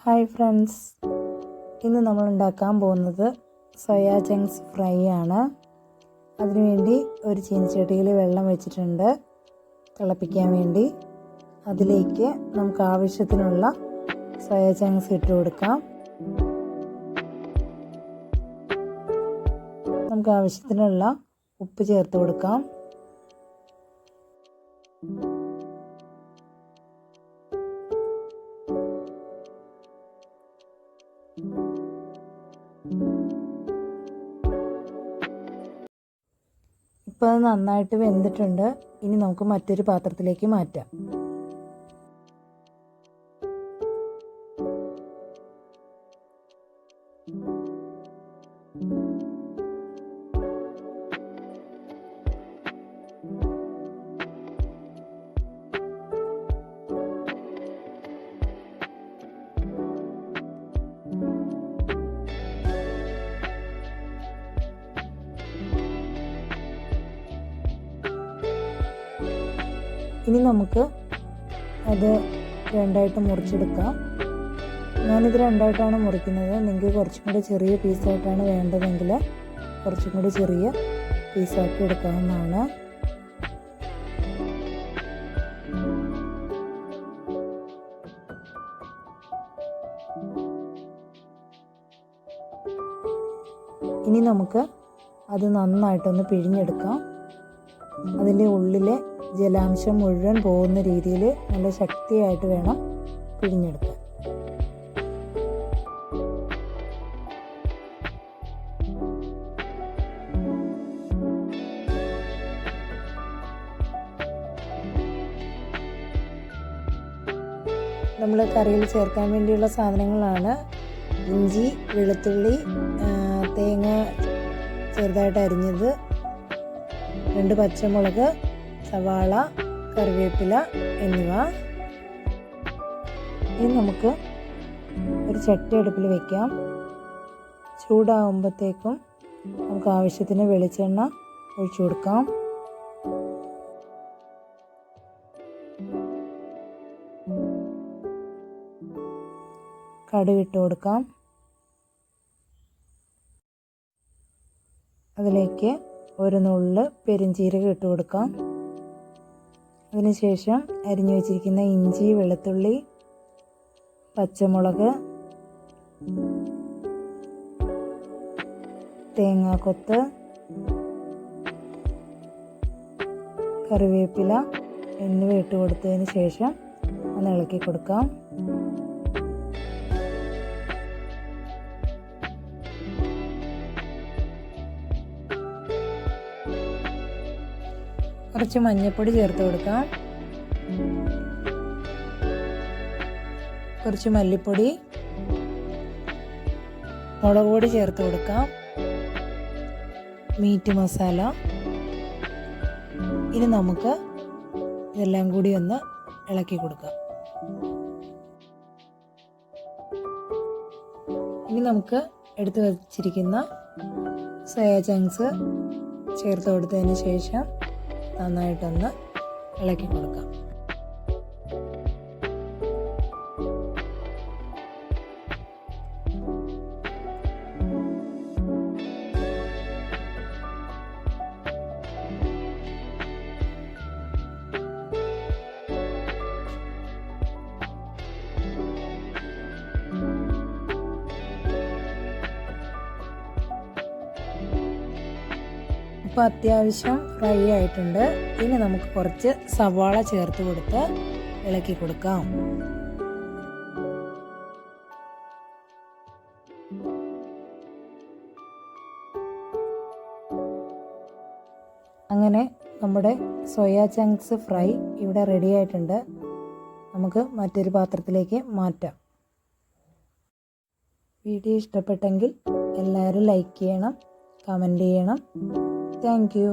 Hi friends, ഇന്ന് നമ്മൾ ഉണ്ടാക്കാൻ പോകുന്നത് സോയാ ചങ്ക്സ് ഫ്രൈ ആണ്. അതിനുവേണ്ടി ഒരു ചീനച്ചട്ടിയിൽ വെള്ളം വെച്ചിട്ടുണ്ട് തിളപ്പിക്കാൻ വേണ്ടി. അതിലേക്ക് നമുക്ക് ആവശ്യത്തിനുള്ള സോയാ ചങ്ക്സ് ഇട്ട് കൊടുക്കാം. നമുക്ക് ആവശ്യത്തിനുള്ള ഉപ്പ് ചേർത്ത് കൊടുക്കാം. ഇപ്പോൾ അത് നന്നായിട്ട് വെന്തിട്ടുണ്ട്. ഇനി നമുക്ക് മറ്റൊരു പാത്രത്തിലേക്ക് മാറ്റാം. ഇനി നമുക്ക് അത് രണ്ടായിട്ട് മുറിച്ചെടുക്കാം. ഞാനിത് രണ്ടായിട്ടാണ് മുറിക്കുന്നത്. നിങ്ങൾക്ക് കുറച്ചും കൂടി ചെറിയ പീസായിട്ടാണ് വേണ്ടതെങ്കിൽ കുറച്ചും കൂടി ചെറിയ പീസാക്കി എടുക്കാവുന്നതാണ്. ഇനി നമുക്ക് അത് നന്നായിട്ടൊന്ന് പിഴിഞ്ഞെടുക്കാം. അതിൻ്റെ ഉള്ളിലെ ജലാംശം മുഴുവൻ പോകുന്ന രീതിയിൽ നല്ല ശക്തിയായിട്ട് വേണം പിഴിഞ്ഞെടുക്കാൻ. നമ്മൾ കറിയിൽ ചേർക്കാൻ വേണ്ടിയുള്ള സാധനങ്ങളാണ് ഇഞ്ചി, വെളുത്തുള്ളി, തേങ്ങ ചെറുതായിട്ട് അരിഞ്ഞത്, 2 പച്ചമുളക്, സവാള, കറിവേപ്പില എന്നിവ. ഇനി നമുക്ക് ഒരു ചട്ടി അടുപ്പിൽ വയ്ക്കാം. ചൂടാകുമ്പോഴത്തേക്കും നമുക്ക് ആവശ്യത്തിന് വെളിച്ചെണ്ണ ഒഴിച്ചു കൊടുക്കാം. കടുക് ഇട്ട് കൊടുക്കാം. അതിലേക്ക് ഒരു നുള്ള് പെരുംജീരകം ഇട്ട് കൊടുക്കാം. അതിനുശേഷം അരിഞ്ഞു വെച്ചിരിക്കുന്ന ഇഞ്ചി, വെളുത്തുള്ളി, പച്ചമുളക്, തേങ്ങാക്കൊത്ത്, കറിവേപ്പില എന്നിവ ഇട്ട് കൊടുത്തതിന് ശേഷം ഒന്ന് ഇളക്കി കൊടുക്കാം. കുറച്ച് മഞ്ഞൾപ്പൊടി ചേർത്ത് കൊടുക്കാം. കുറച്ച് മല്ലിപ്പൊടി, മുളക് പൊടി ചേർത്ത് കൊടുക്കാം. മീറ്റ് മസാല. ഇനി നമുക്ക് ഇതെല്ലാം കൂടി ഒന്ന് ഇളക്കി കൊടുക്കാം. ഇനി നമുക്ക് എടുത്തു വച്ചിരിക്കുന്ന സോയാ ചങ്ക്സ് ചേർത്ത് കൊടുത്തതിന് ശേഷം നന്നായിട്ടൊന്ന് ഇളക്കി കൊടുക്കാം. ഇപ്പോൾ അത്യാവശ്യം ഫ്രൈ ആയിട്ടുണ്ട്. ഇനി നമുക്ക് കുറച്ച് സവാള ചേർത്ത് കൊടുത്ത് ഇളക്കി കൊടുക്കാം. അങ്ങനെ നമ്മുടെ സോയാ ചങ്ക്സ് ഫ്രൈ ഇവിടെ റെഡി ആയിട്ടുണ്ട്. നമുക്ക് മറ്റൊരു പാത്രത്തിലേക്ക് മാറ്റാം. വീഡിയോ ഇഷ്ടപ്പെട്ടെങ്കിൽ എല്ലാവരും ലൈക്ക് ചെയ്യണം, കമൻറ്റ് ചെയ്യണം. Thank you.